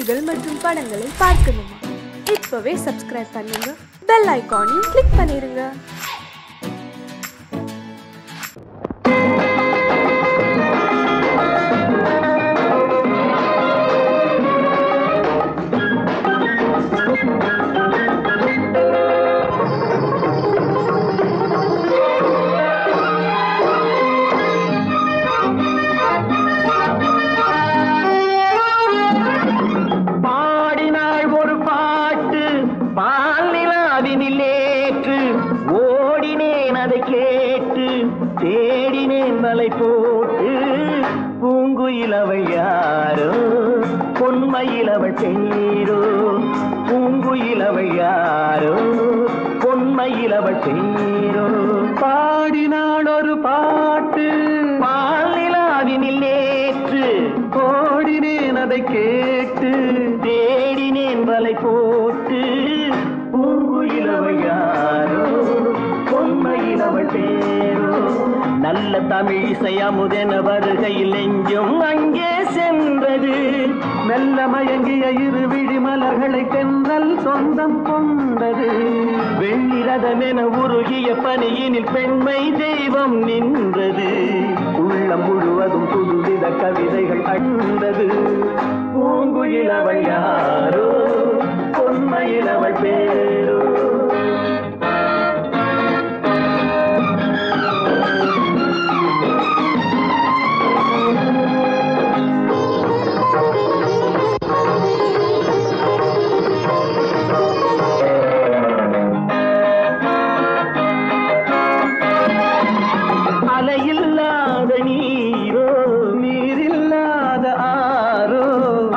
நிகழ்ச்சிகள் மற்றும் படங்களை பார்க்கணுமா? இப்பவே சப்ஸ்கிரைப் பண்ணுங்க, பெல் ஐகானையும் கிளிக் பண்ணிருங்க. போட்டு பூங்குயிலவை யாரோ பொன்மயிலவள் தேரோ, பூங்குயிலவை யாரோ பொன்மயிலவள் தேரோ. பாடினாள் ஒரு பாட்டு பாலிலாவினில் நேற்று, ஓடினேன் அதை கேட்டு தேடினேன் வலை போட்டு, பூங்குயிலவை யாரோ பொன்மயிலவள் தேரோ. நல்ல தமிழிசை அமுதென வருகையில் நெஞ்சும் அங்கே சென்றது, மெல்ல மயங்கிய இரு விழி மலர்களை தென்றல் சொந்தம் கொண்டது. வெண்ணிரதமென உருகிய பனியினில் பெண்மை தெய்வம் நின்றது, உள்ளம் முழுவதும் புதுவித கவிதைகள் அண்டது. பூங்குயிலவள் யாரோ பொன்மயிலவள் பேரோ. அலையில்லாத நீரோ நீரில்லாத ஆரோ,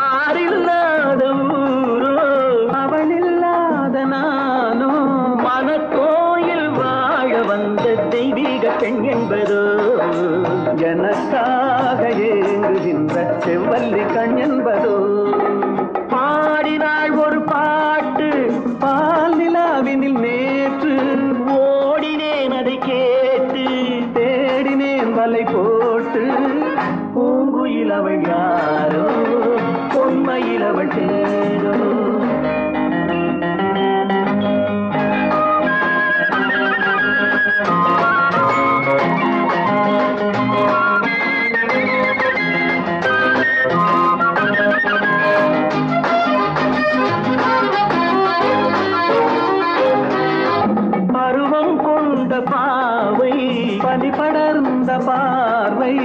ஆறில்லாத ஊரோ அவளில்லாத நானோ, மனக்கோயில் வாழ வந்த தெய்வீக பெண் என்பதோ, எனக்காக ஏங்குகின்ற செவ்வல்லி கண் என்பதோ. பாடினாள் ஒரு பாட்டு பால் நிலாவினில் நேற்று, ஓடினேன் அதை கேட்டு தேடினேன் வலை போட்டு, பூங்குயிலவள் யாரோ பொன்மயிலவள் தேரோ. பருவம் கொண்ட பாவை பனி படர்ந்த பார்வை,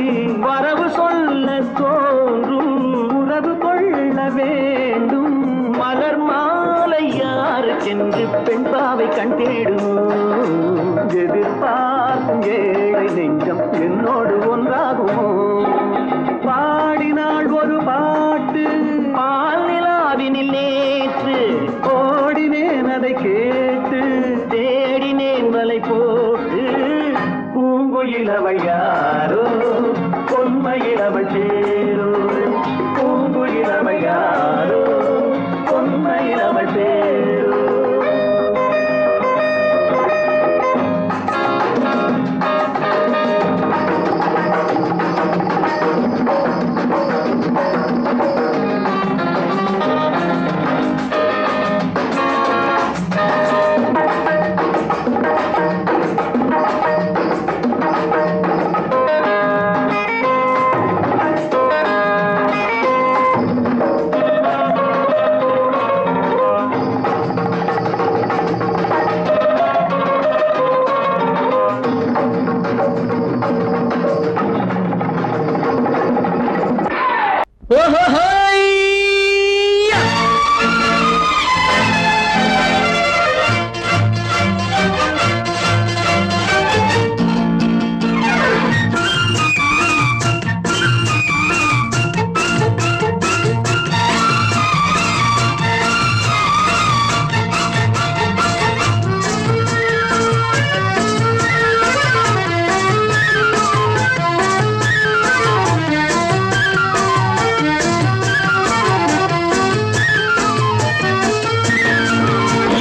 வரவு சொல்ல தோன்றும் உறவு கொள்ள வேண்டும். மலர் மாலை யாருக்கென்று பெண் பாவை கண் தேடும், எதிர்பார்க்கும் ஏழை நெஞ்சம் என்னோடு ஒன்றாகுமோ. பாடினாள் ஒரு பாட்டு பால் நிலாவினில் நேற்று, ஓடினேன் அதை கேட்டு தேடினேன் வலை போட்டு, பூங்குயிலவள் யாரோ பொன்மயிலவள் தேரோ, பூங்குயிலவள் யாரோ பொன்மயிலவள் தேரோ.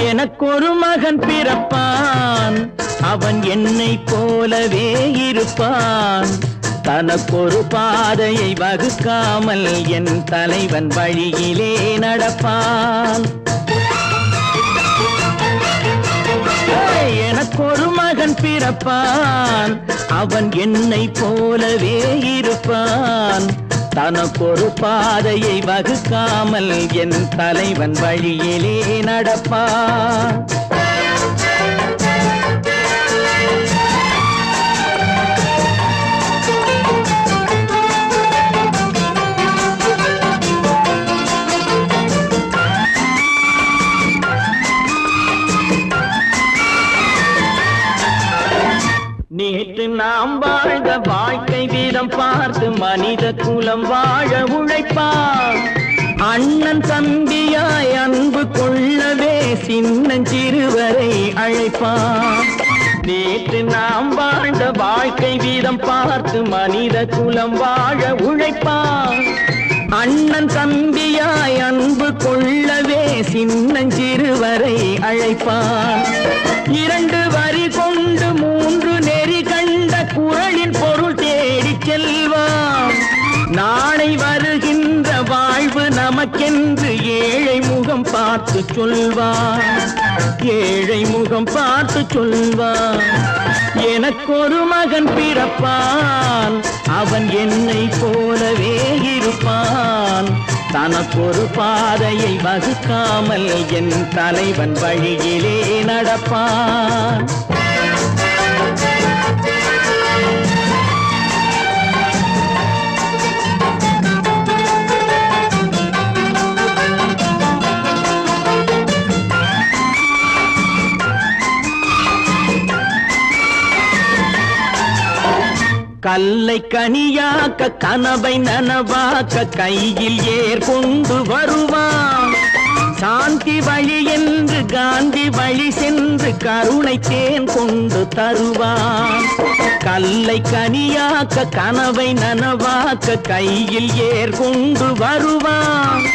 எனக்கொரு மகன் பிறப்பான், அவன் என்னை போலவே இருப்பான். தனக்கொரு பாதையை வகுக்காமல் என் தலைவன் வழியிலே நடப்பான். எனக்கொரு மகன் பிறப்பான், அவன் என்னை போலவே இருப்பான். தனக்கொரு பாதையை வகுக்காமல் என் தலைவன் வழியிலே நடப்பான். நேற்று நாம் வாழ்ந்த வாழ்க்கை வீதம் பார்த்து மனித குலம் வாழ உழைப்பான். அண்ணன் தம்பியாய் அன்பு கொள்ளவே சின்னஞ்சிறுவரை அழைப்பான். நேற்று நாம் வாழ்ந்த வாழ்க்கை வீதம் பார்த்து மனித குலம் வாழ உழைப்பான். அண்ணன் தம்பியாய் அன்பு கொள்ளவே சின்னஞ்சிறுவரை அழைப்பான். 2 வரி கொண்டு 3 நெறி கண்ட குறளின் பொருள் தேடிச் செல்வான். நாளை வருகின்ற வாழ்வு நமக்கென்று ஏழை முகம் பார்த்து சொல்வான். ஏழை முகம் பார்த்து சொல்வான். எனக்கொரு மகன் பிறப்பான், அவன் என்னை போலவே இருப்பான். தனக்கொரு பாதையை வகுக்காமல் என் தலைவன் வழியிலே நடப்பான். கல்லை கனியாக்க கனவை நனவாக்க கையில் ஏற்கொண்டு வருவான். சாந்தி வழி என்று காந்தி வழி சென்று கருணை தேன் கொண்டு தருவான். கல்லை கனியாக்க கனவை நனவாக்க கையில் ஏற்கொண்டு வருவான்.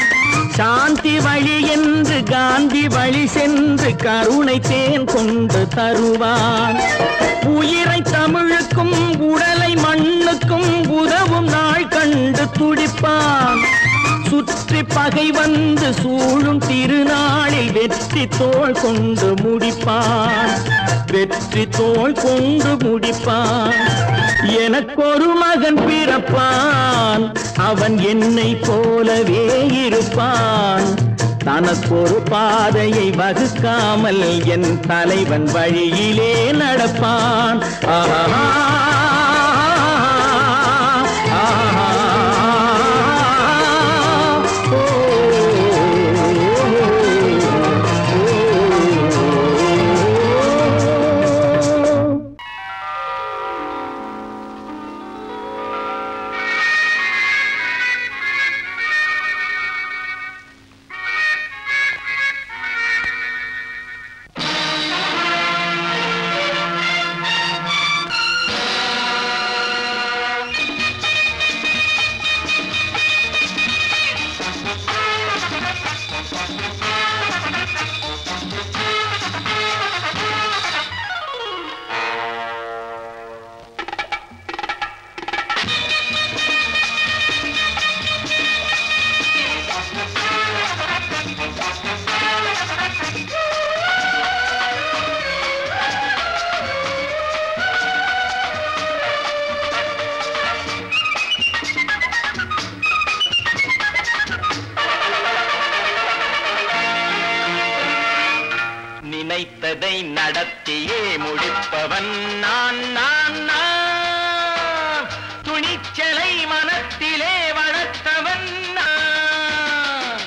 சாந்தி வழி என்று காந்தி வழி சென்று கருணை தேன் கொண்டு தருவான். உயிரை தமிழுக்கும் உடலை மண்ணுக்கும் உதவும் நாள் கண்டு துடிப்பான். சுற்றி பகை வந்து சூழும் திருநாளில் வெற்றி தோள் கொண்டு முடிப்பான். வெற்றி தோள் கொண்டு முடிப்பான். எனக்கொரு மகன் பிறப்பான், அவன் என்னை போலவே இருப்பான். தனக்கொரு பாதையை வகுக்காமல் என் தலைவன் வழியிலே நடப்பான். ஆஹா நினைத்ததை நடத்தியே முடிப்பவன் நான் நான் நான். துணிச்சலை மனத்திலே வளர்த்தவன் நான்.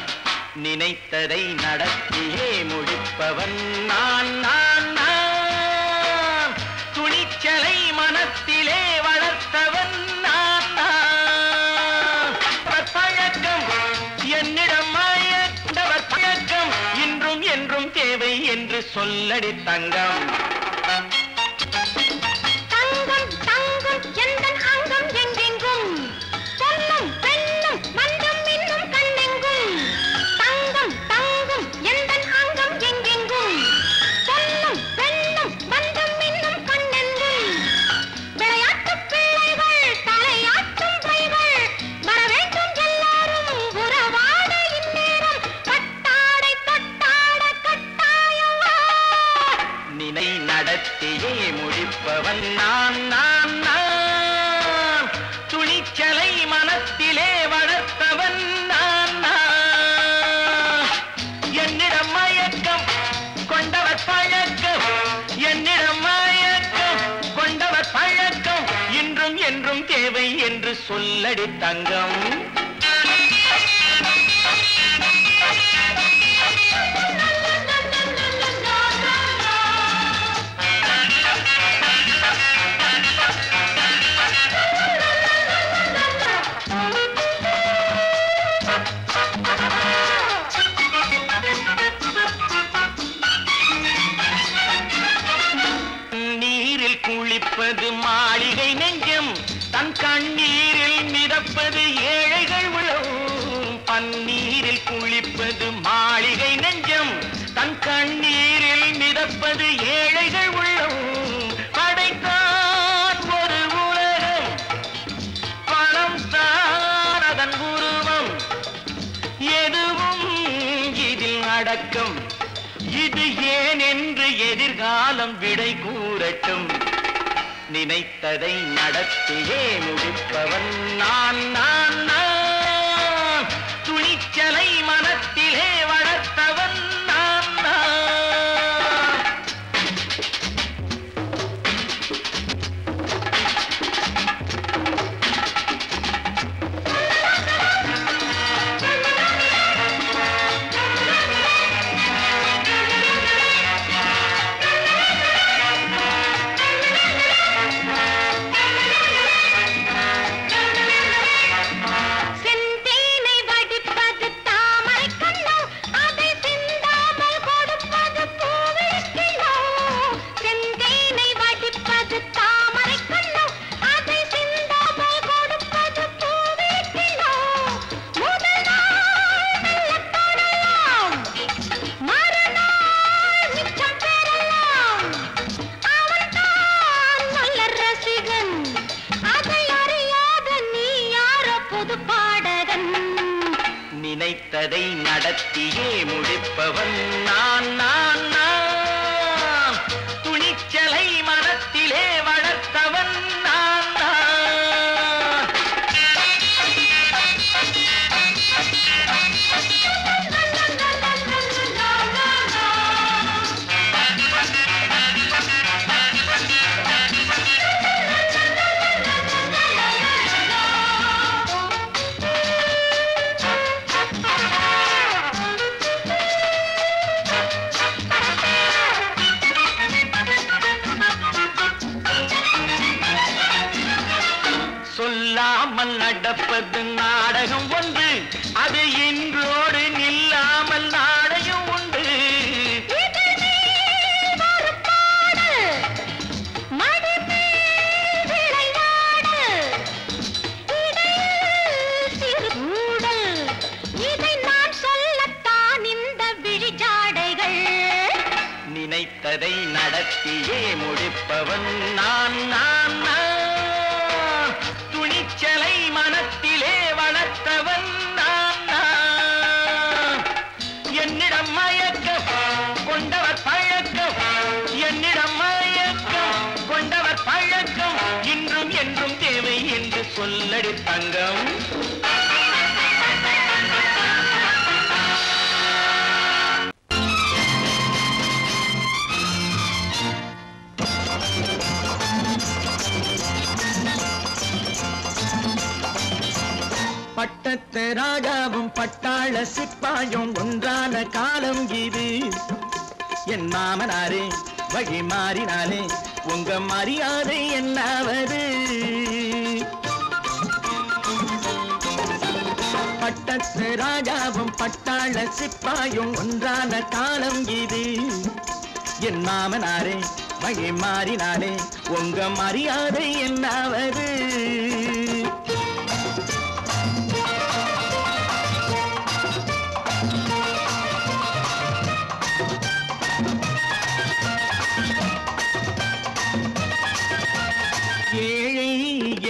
நினைத்ததை நடத்தியே முடிப்பவன் நான் நான் நான். துணிச்சலை மனத்திலே வளர்த்தவன் நான் நான். பழக்கம் என்னிடம் மாயவர் பழக்கம் இன்றும் என்றும் தேவை என்று சொல்லடி தங்கம். தங்கம் தங்கம் எந்தன் அங்கம் எங்கெங்கும் பொன்னும் பெண்ணும் மன்றம் இன்னும் கண்ணெங்கும். தங்கம் தங்கம் எந்தன் அங்கம் எங்கெங்கும் பொன்னும் பெண்ணும் மன்றம் இன்னும் கண்ணெங்கும். விளையாட்டு பிள்ளைகள் தலை தேவை என்று சொல்லடி தங்கம். குளிப்பது மாளிகை நெஞ்சம், தன் கண்ணீரில் மிதப்பது ஏழைகள் உளம். பன்னீரில் குளிப்பது மாளிகை நெஞ்சம், தன் கண்ணீரில் மிதப்பது ஏழைகள் உள்ளம். படைத்தான் ஒரு உலகம், பணம் தான் அதன் உருவம். எதுவும் இதில் அடக்கம், இது ஏன் என்று எதிர்காலம் விடை கூறட்டும். நினைத்ததை நடத்தியே முடிப்பவன் நான் நான் நான். துணிச்சலை மனத்திலே வளர்த்தவன் நான் நான். நினைத்ததை நடத்தியே முடிப்பவன் நான் நான் நான். துணிச்சலை மனத்திலே வளர்த்தவன் நான் நான். சொல்லாமல் நடப்பது நாடகம் ஒன்று, அது இன்றோடு நில்லாமல் நாடையும் உண்டு. இதை நான் சொல்லத்தான் இந்த விழிஜாடைகள். நினைத்ததை நடத்தியே முடிப்பவன் நான் நான் நான். துணிச்சலை மனத்திலே வளர்த்தவன் நான் நான். என்னிடம் மயக்கம் கொண்டவர் பழக்கம், என்னிடம் மயக்கம் கொண்டவர் பழக்கம். இன்றும் என்றும் தேவை என்று சொல்லடி தங்கம். பட்டத்து ராஜாவும் பட்டாள சிப்பாயும் ஒன்றான காலம் இது. என் மாமனாரே வழி மாறினாலே உங்க மரியாதை என்னாவது? பட்டத்து ராஜாவும் பட்டாள சிப்பாயும் ஒன்றான காலம் இது. என் மாமனாரே வழி மாறினாலே உங்க மரியாதை என்னாவது? ஏழை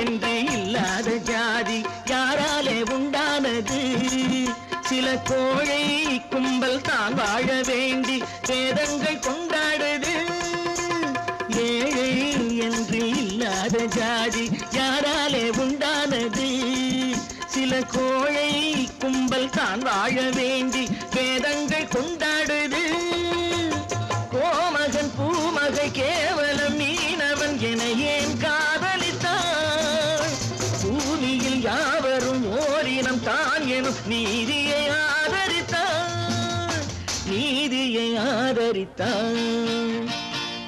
என்று இல்லாத ஜாதி யாராலே உண்டானது? சில கோழை கும்பல் தான் வாழ வேண்டி வேதங்கள் கொண்டாடுது. ஏழை என்று இல்லாத ஜாதி யாராலே உண்டானது? சில கோழை கும்பல் தான் வாழ வேண்டி வேதங்கள் கொண்டாடுது. கோமகன் பூமகை கேவலம் மீனவன் என ஏன் காதலித்தான்? அலங்கரித்தான்.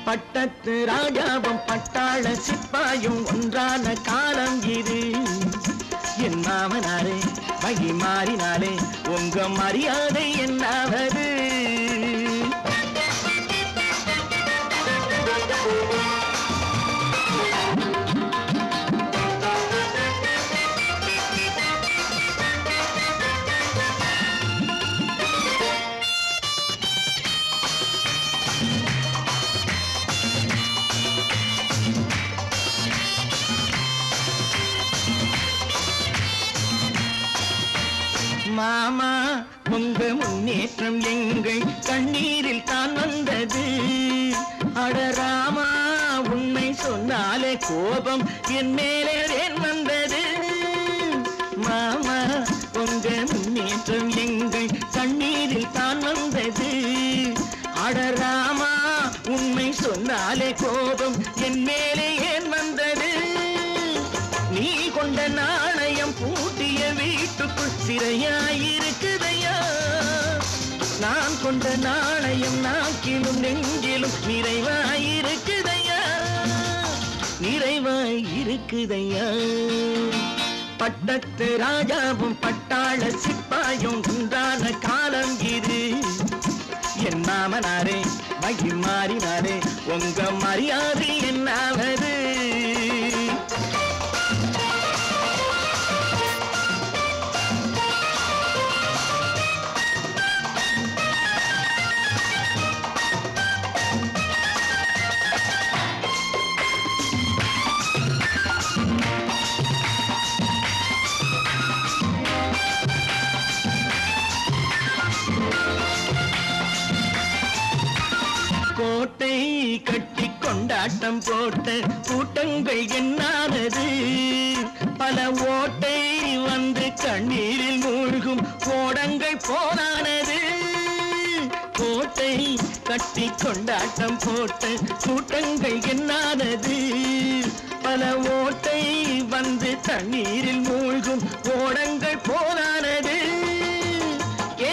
பட்டத்து ராஜாவும் பட்டாள சிப்பாயும் ஒன்றான காலம் இது. என் மாமனாரே வகி மாறினாலே உங்க மரியாதை என்னாவது? மாமா உங்க முன்னேற்றம் எங்கள் கண்ணீரில் தான் வந்தது. அடராமா உண்மை சொன்னாலே கோபம் என் மேலே ஏன் வந்தது? மாமா உங்க முன்னேற்றம் எங்கள் கண்ணீரில் தான் வந்தது. அடராமா உண்மை சொன்னாலே கோபம் என் மேலே ஏன் வந்தது? நீ கொண்ட நாணயம் பூட்டிய வீட்டுக்குள் சிறையாயிருக்குதையா? நான் கொண்ட நாணயம் நாக்கிலும் நெஞ்சிலும் நிறைவாயிருக்குதையா? நிறைவாயிருக்குதையா? பட்டத்து ராஜாவும் பட்டாள சிப்பாயும் உண்டான காலம் இது. என் மாமனாரே வகி மாறினாரே உங்க மரியாதை என்னாவது? கோட்டை கட்டி கொண்டாட்டம் போட்ட கூட்டங்கள் என்னானது? பல ஓட்டை வந்து கண்ணீரில் மூழ்கும் கோடங்கள் போனானது. கோட்டை கட்டி கொண்டாட்டம் போட்ட கூட்டங்கள் என்னானது? பல ஓட்டை வந்து தண்ணீரில் மூழ்கும் கோடங்கள் போனானது.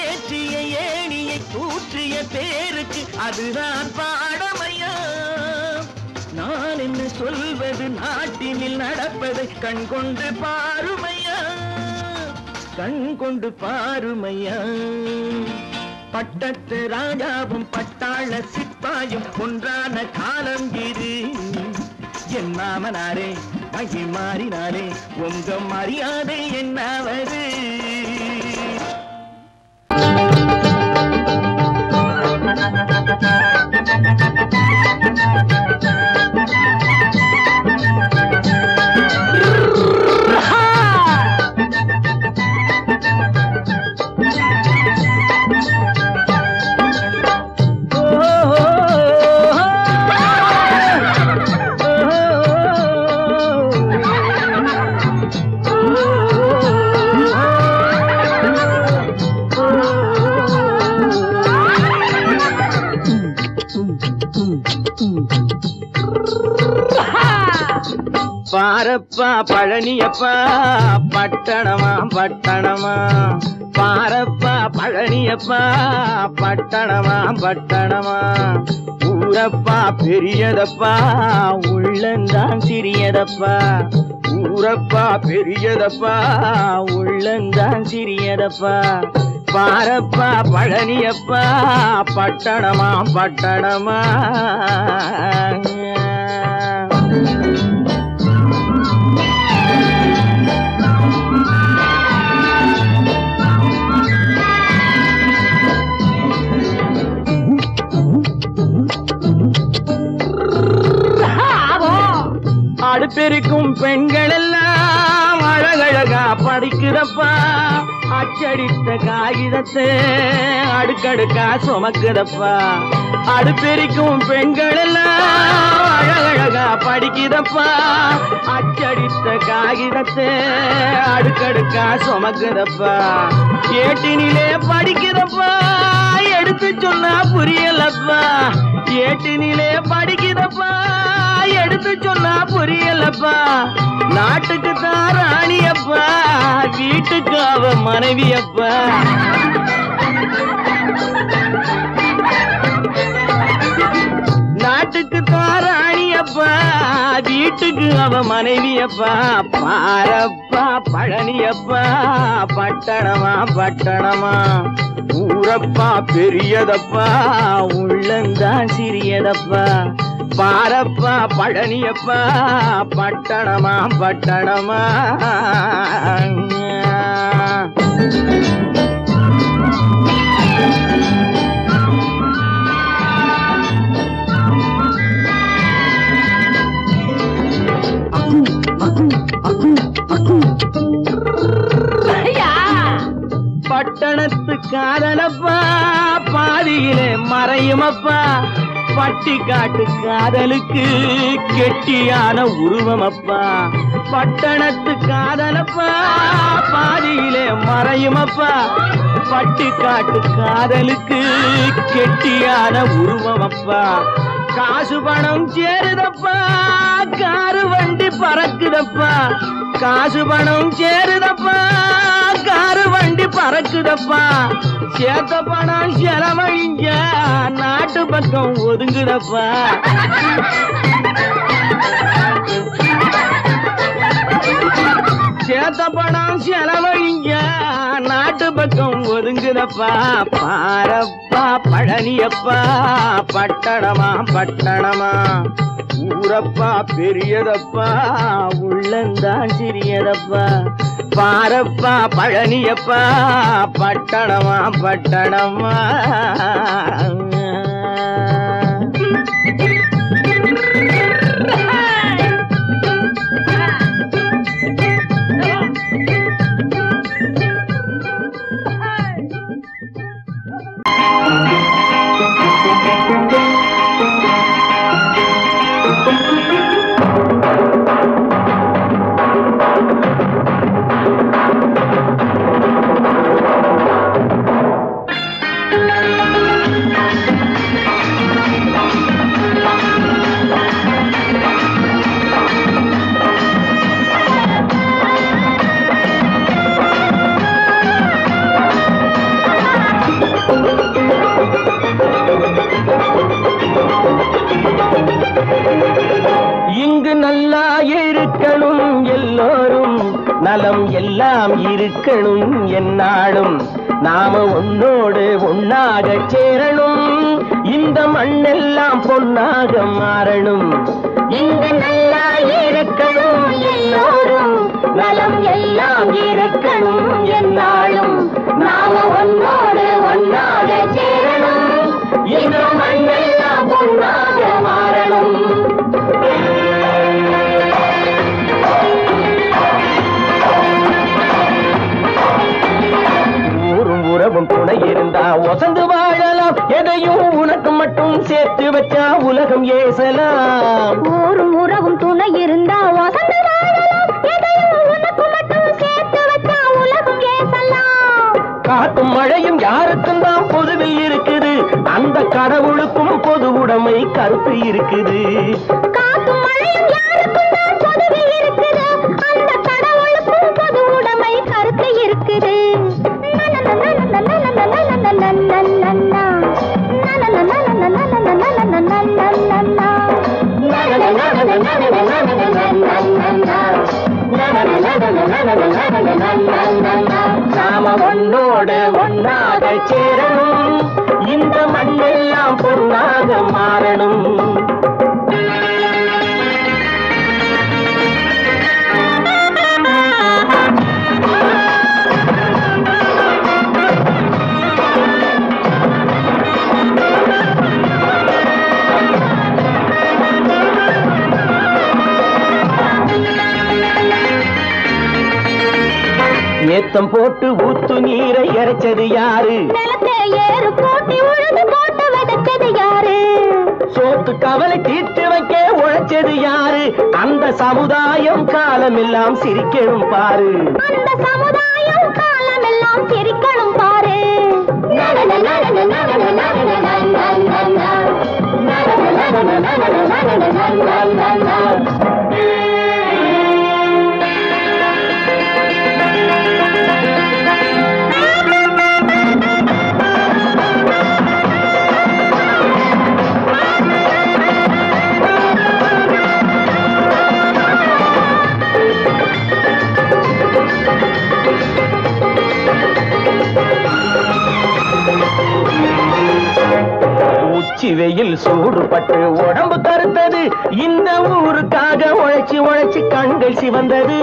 ஏற்றிய ஏணியை தூற்றிய பேருக்கு அதுதான் பாடமையா? நான் என்ன சொல்வது? நாட்டினில் நடப்பதை கண் கொண்டு பாருமையா? கண் கொண்டு பாருமையா? பட்டத்து ராஜாவும் பட்டாள சிப்பாயும் ஒன்றான காலம் இது. என் மாமனாரே வகி மாறினாரே உங்க மரியாதை என்னாவது? பாரப்பா பழனியப்பா பட்டணமா பட்டணமா, பாரப்பா பழனியப்பா பட்டணமா பட்டணமா, ஊரப்பா பெரியதப்பா உள்ளந்தான் சிறியதப்பா, ஊரப்பா பெரியதப்பா உள்ளந்தான் சிறியதப்பா, பாரப்பா பழனியப்பா பட்டணமா பட்டணமா. அடுப்பெருக்கும் பெண்கள் எல்லாம் அழகழகா படிக்குதப்பா, அச்சடித்த காகிதத்தை அடுக்கடுக்கா சுமக்குதப்பா, அடுப்பெருக்கும் பெண்கள் எல்லாம் அழகழகா படிக்குதப்பா, அச்சடித்த காகிதத்தை அடுக்கடுக்கா சுமக்குதப்பா, ஏட்டினிலே படிக்குதப்பா எடுத்து சொன்னா புரியலப்பா, ஏட்டினிலே படிக்குதப்பா எடுத்து சொன்னா புரியலப்பா, நாட்டுக்கு தான் ராணியப்பா வீட்டுக்கு அவ மனைவியப்பா. எனக்கு அவ மனைவியப்பா. பாரப்பா பழனியப்பா, பட்டணமா பட்டணமா, ஊரப்பா பெரியதப்பா, உள்ளந்தான் சிறியதப்பா. பாரப்பா பழனியப்பா, பட்டணமா பட்டணமா. பட்டணத்து காதலப்பா, பாதியிலே மறையுமப்பா. பட்டி காட்டு காதலுக்கு கெட்டியான உருவமப்பா. பட்டணத்து காதலப்பா, பாதியிலே மறையுமப்பா. பட்டி காட்டு காதலுக்கு கெட்டியான உருவமப்பா. காசு பணம் சேருதப்பா, காரு வண்டி பறக்குதப்பா. காசு பணம் சேருதப்பா, காரு வண்டி பறக்குதப்பா. சேத்த பணம் செலவழிஞ்ச நாட்டு பக்கம் ஒதுங்குதப்பா. சேத்த பணம் செலவழிஞ்ச நாட்டு பக்கம் ஒதுங்குதப்பா. பாரப்பா பழனியப்பா, பட்டணமா பட்டணமா, ஊரப்பா பெரியதப்பா, உள்ளந்தான் சிறியதப்பா. பாரப்பா பழனியப்பா, பட்டணமா பட்டணமா. நலம் எல்லாம் இருக்கணும் என்னாலும். நாம உன்னோடு ஒன்னாக சேரணும், இந்த மண்ணெல்லாம் பொன்னாக மாறணும். இங்கு நல்லா இருக்கணும் எல்லோரும், நலம் எல்லாம் இருக்கணும் என்னாலும். நாம ஒன்னோடு ஒன்னாக சேரணும், இந்த மண்ணெல்லாம் பொன்னாக மாறணும். உறவும் துணை இருந்தா ஒசந்து வாழலாம், எதையும் உனக்கு மட்டும் சேர்த்து வச்சா உலகம் ஏசலாம். ஊரும் உறவும் துணை இருந்தா ஒசந்து வாழலாம், எதையும் உனக்கு மட்டும் சேர்த்து வச்சா உலகம் ஏசலாம். காத்தும் மழையும் யாருக்கும் தான் பொதுவில் இருக்குது, அந்த கடவுளுக்கும் பொது உடைமை கருத்து இருக்குது. காத்தும் மழையும் யாருக்கும் தான் பொதுவில் இருக்குது, அந்த கடவுளுக்கும் பொது உடைமை கருத்து இருக்குது. நாம ஒன்னோடு ஒன்னாக சேரணும், இந்த மண்ணெல்லாம் பொன்னாக மாறணும். ஏத்தம் போட்டு ஊத்து நீரை இறைச்சது யாரு, நிலத்தை ஏறு போட்டி உழுது போட்டு விதைச்சது யாரு, சோத்து கவலை தீர்த்து வைக்க உழைச்சது யாரு, அந்த சமுதாயம் காலமெல்லாம் சிரிக்கணும் பாரு. அந்த சமுதாயம் காலமெல்லாம் சிரிக்கணும் பாரு. உச்சி வெயில் சூடுபட்டு உடம்பு கருத்தது இந்த ஊருக்காக உழைச்சி உழைச்சி கண்கள் சிவந்தது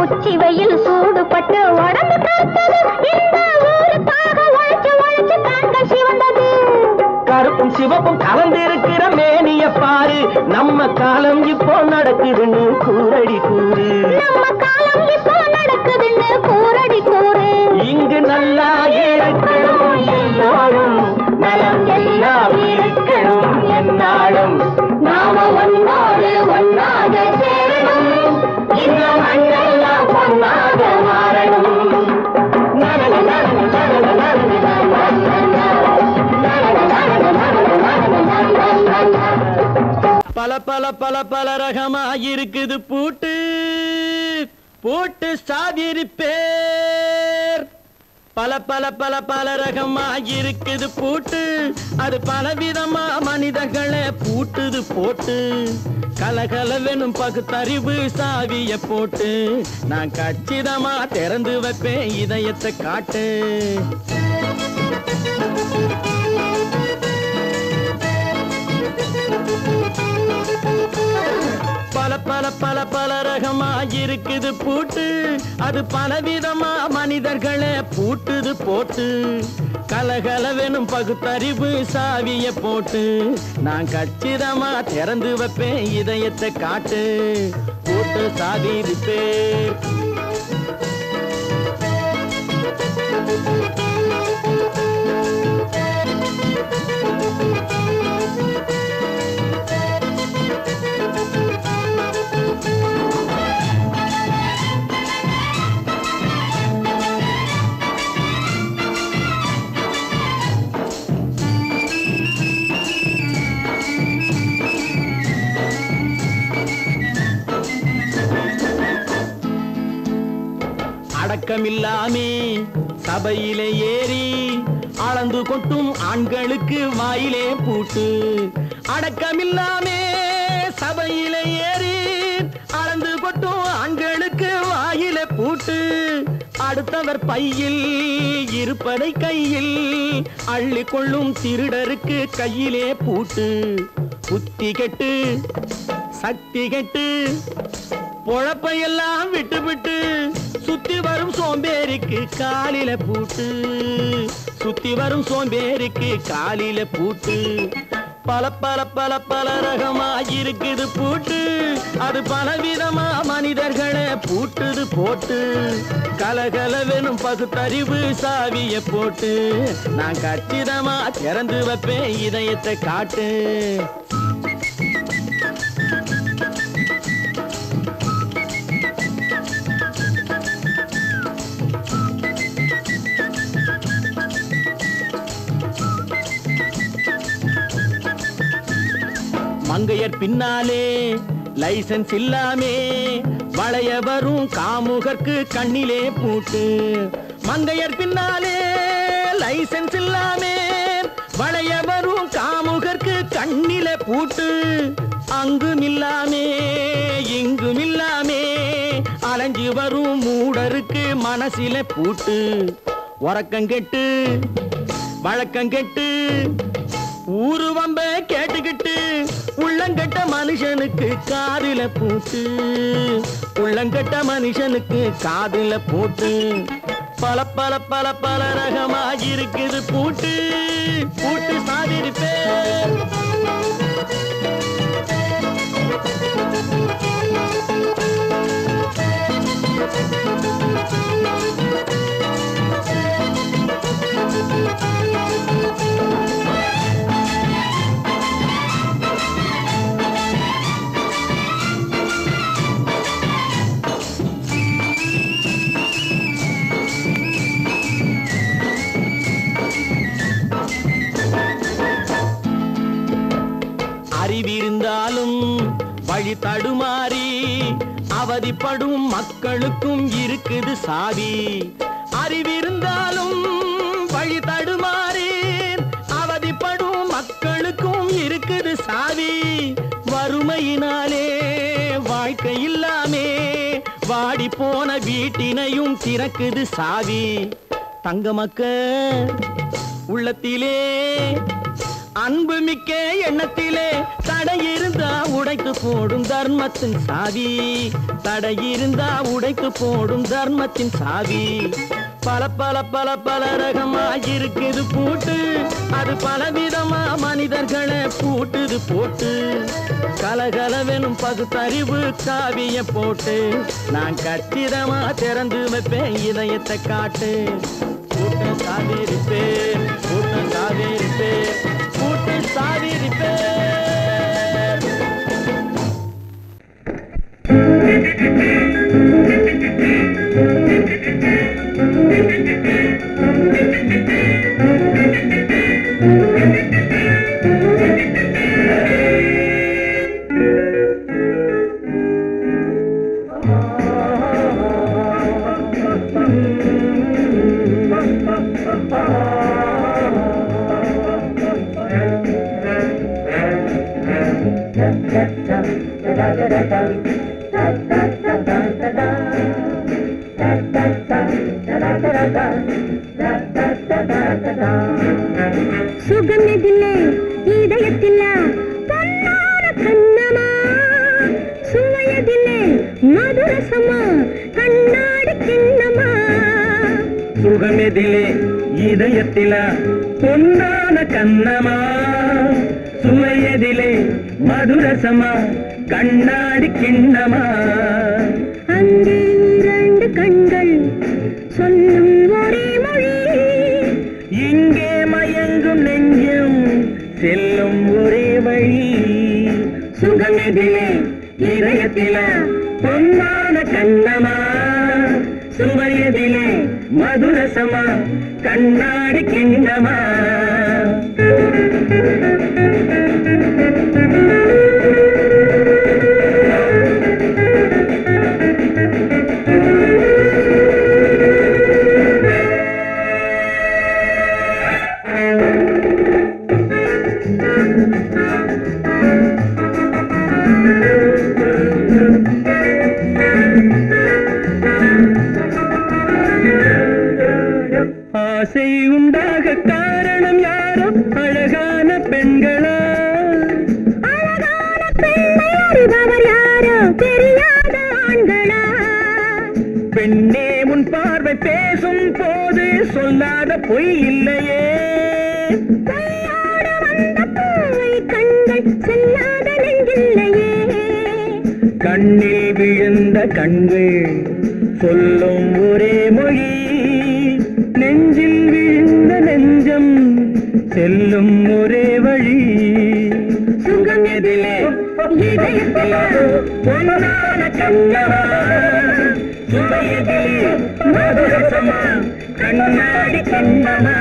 உச்சி வெயில் சூடுபட்டு உடம்பு கருத்தது இந்த ஊருக்காக உழைச்சி உழைச்சி கண்கள் சிவந்தது கருப்பும் சிவப்பும் கலந்திருக்கிற மேனிய பாரு நம்ம காலம் இப்போ நடக்குதுன்னு கூரடி கூறு நம்ம காலம் இப்போ நடக்குதுன்னு கூரடி கூறு இங்கு நல்லா இருக்கணும் எல்லாரும் நலம் எல்லாம் இருக்கணும் என்னாலும் நாம ஒன்னோடு ஒன்னாக சேரணும் இந்த மண்ணெல்லாம் பொன்னாக மாறணும் பல பல பல பல ரகமா இருக்குது பூட்டு பூட்டு சாதிரி பேர் பல பல பல பல ரகமா இருக்குது பூட்டு அது பலவிதமா மனிதர்களை பூட்டுது போட்டு கலகலவெனும் பகுத்தறிவு சாவிய போட்டு நான் கச்சிதமா திறந்து வைப்பேன் இதயத்தை காட்டு பல பல பல பல ரகமா இருக்குது பூட்டு அது பலவிதமா மனிதர்களை பூட்டுது போட்டு கலகலவெனும் பகுத்தறிவு சாவிய போட்டு நான் கச்சிதமா திறந்து வைப்பேன் இதயத்தை காட்டு பூட்டு சாதி பேர் அடக்கமில்லாமே சபையிலே ஏறி அளந்து கொட்டும் ஆண்களுக்கு வாயிலே பூட்டு அடக்கமில்லாமே சபையிலே ஏறி அளந்து கொட்டும் ஆண்களுக்கு வாயிலே பூட்டு அடுத்தவர் பையில் இருப்பதை கையில் அள்ளி கொள்ளும் திருடருக்கு கையிலே பூட்டு புத்தி கெட்டு சக்தி கெட்டு பொழப்பையெல்லாம் விட்டு விட்டு சுத்தி வரும் சோம்பேறிக்கு காலில பூட்டு சுத்தி வரும் சோம்பேறிக்கு காலில பூட்டு பல பல பல பல ரகமா இருக்குது பூட்டு அது பலவிதமா மனிதர்களை பூட்டுது போட்டு கலகலவெனும் பகுத்தறிவு சாவிய போட்டு நான் கச்சிதமா திறந்து வைப்பேன் இதயத்தை காட்டு மங்கையர் பின்னாலே லைசன்ஸ் இல்லாமே வளைய வரும் காமுகர்க்கு கண்ணிலே பூட்டு மங்கையர் பின்னாலே லைசன்ஸ் இல்லாமே வளைய வரும் காமுகர்க்கு கண்ணிலே பூட்டு அங்கும் இல்லாமே இங்கும் இல்லாமே அலைஞ்சு வரும் மூடருக்கு மனசிலே பூட்டு உறக்கங்கெட்டு வழக்கங்கெட்டு ஊரு வம்ப கேட்டுக்கிட்டு உள்ளங்கட்ட மனுஷனுக்கு காதில பூட்டு உள்ளங்கட்ட மனுஷனுக்கு காதில பூட்டு பல பல பல பல ரகமா இருக்குது பூட்டு பூட்டு சாதிரி பேர் அறிவிருந்தாலும் வழி தடுமாறி அவதிப்படும் மக்களுக்கும் இருக்குது சாவி அறிவிருந்தாலும் வழி தடுமாறி அவதிப்படும் மக்களுக்கும் இருக்குது சாவி வறுமையினாலே வாழ்க்கை இல்லாமே வாடி போன வீட்டினையும் திறக்குது சாவி தங்க மக்க உள்ளத்திலே அன்பு மிக்க எண்ணத்திலே தடை இருந்தா உடைத்து போடும் தர்மத்தின் சாவி. தடை இருந்தா உடைத்து போடும் தர்மத்தின் சாவி. பல பல பல பல ரகமா இருக்குது பூட்டு. அது பலவிதமா மனிதர்களை பூட்டுது போட்டு. கலகலவெனும் பகுத்தறிவு காவிய போட்டு நான் கச்சிதமா திறந்து வைப்பேன் இதயத்தை காட்டு. கூட்டம் சாவேரி பேர், கூட்டம் சாவேரி பேர், கூட்டம் சாவேரி பேர். சுகமெதிலே இதயத்தில பொன்னான கண்ணமா, சுவையதிலே மதுரசமா கண்ணாடி கிண்ணமா. சுகமெதிலே இதயத்தில பொன்னான கண்ணமா, சுவையதிலே மதுரசமா கண்ணாடி கிண்ணமா. அங்கே இரண்டு கண்கள் சொல்லும் ஒரே மொழி, இங்கே மயங்கும் நெஞ்சம் செல்லும் ஒரே வழி. சுகமெதிலே இதயத்தில பொன்னான கண்ணமா, சுவையதிலே மதுரசமா கண்ணாடி கிண்ணமா. ஆசை உண்டாக காரணம் யாரோ அழகான பெண்களா, அழகான பெண்ணை அறிபவர் யாரோ தெரியாத ஆண்களா. பெண்ணே உன் பார்வை பேசும் போது சொல்லாத பொய் இல்லையே. பொய்யோடு வந்த பூவை கண்கள் செல்லாத நெஞ்சில்லையே. கண்ணில் விழுந்த கண்கள் சொல்லும் ஒரே மொழி, நெஞ்சில் விழுந்த நெஞ்சம் செல்லும் ஒரே வழி. சுகம் எதிலே இதயத்தில பொன்னான கண்ணமா, சுவையதிலே மதுரசமா கண்ணாடி கிண்ணமா.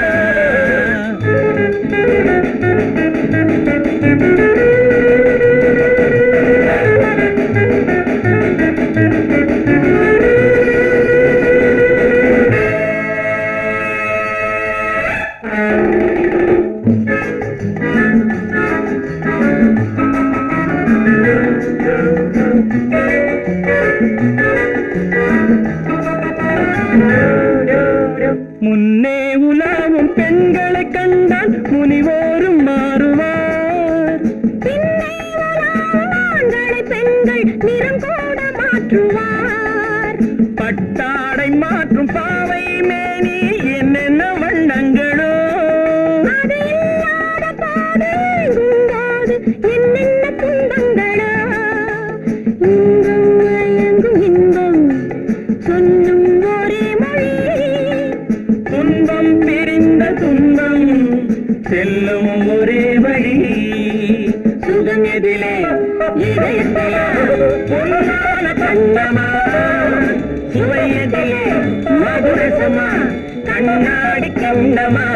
முன்னே உலாவும் பெண்களை கண்டால் முனிவோரும் மாறுவார். பின்னே உலாவும் ஆண்களை பெண்கள் நிறம் கூட மாற்றுவார். பட்டாடை மாற்றும் பாவை மேனி என்னென்ன வண்ணங்களோ, அது இல்லாத பாடு குங்காது என்னென்ன துன்பங்களோ. இன்பம் மயங்கும் இன்பம் சொல்லும் ஒரே மொழி, துன்பம் பிரிந்த துன்பம் செல்லும் ஒரே வழி. சுகம் எதிலே இதயத்தில பொன்னான கண்ணமா, சுவையதிலே மதுரசமா கண்ணாடி கண்ணமா.